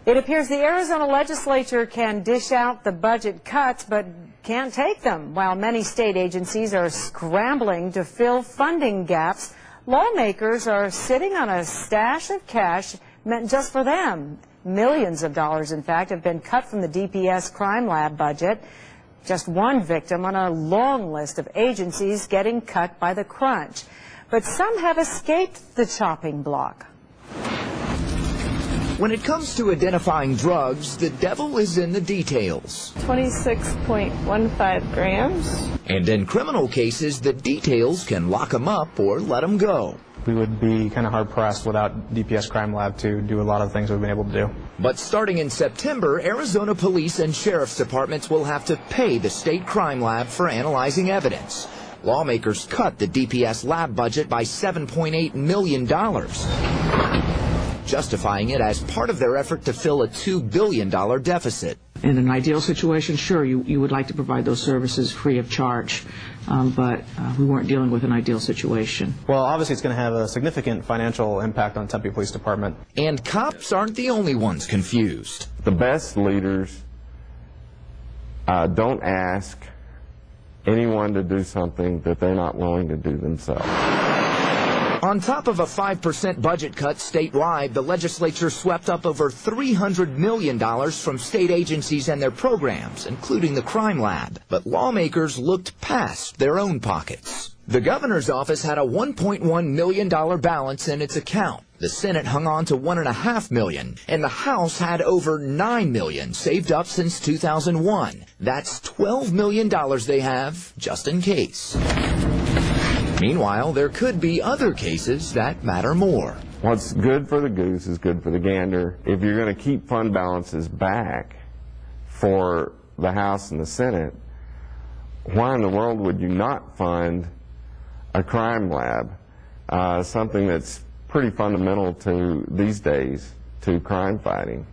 It appears the Arizona legislature can dish out the budget cuts, but can't take them. While many state agencies are scrambling to fill funding gaps, lawmakers are sitting on a stash of cash meant just for them. Millions of dollars, in fact, have been cut from the DPS crime lab budget. Just one victim on a long list of agencies getting cut by the crunch. But some have escaped the chopping block. When it comes to identifying drugs, the devil is in the details. 26.15 grams. And in criminal cases, the details can lock them up or let them go. We would be kind of hard-pressed without DPS Crime Lab to do a lot of things we've been able to do. But starting in September, Arizona police and sheriff's departments will have to pay the state crime lab for analyzing evidence. Lawmakers cut the DPS lab budget by $7.8 million, justifying it as part of their effort to fill a $2 billion deficit. In an ideal situation, sure, you would like to provide those services free of charge, but we weren't dealing with an ideal situation. Well, obviously it's going to have a significant financial impact on Tempe Police Department. And cops aren't the only ones confused. The best leaders don't ask anyone to do something that they're not willing to do themselves. On top of a 5% budget cut statewide, the legislature swept up over $300 million from state agencies and their programs, including the crime lab. But lawmakers looked past their own pockets. The governor's office had a $1.1 million balance in its account. The Senate hung on to $1.5 million, and the House had over $9 million saved up since 2001. That's $12 million they have just in case. Meanwhile, there could be other cases that matter more. What's good for the goose is good for the gander. If you're going to keep fund balances back for the House and the Senate, why in the world would you not fund a crime lab, something that's pretty fundamental to these days to crime fighting?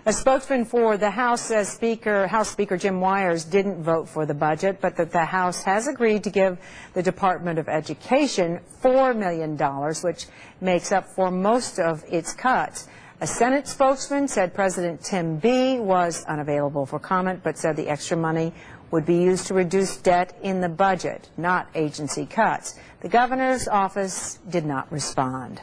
A spokesman for the House says House Speaker Jim Wires didn't vote for the budget, but that the House has agreed to give the Department of Education $4 million, which makes up for most of its cuts. A Senate spokesman said President Tim B. was unavailable for comment, but said the extra money would be used to reduce debt in the budget, not agency cuts. The governor's office did not respond.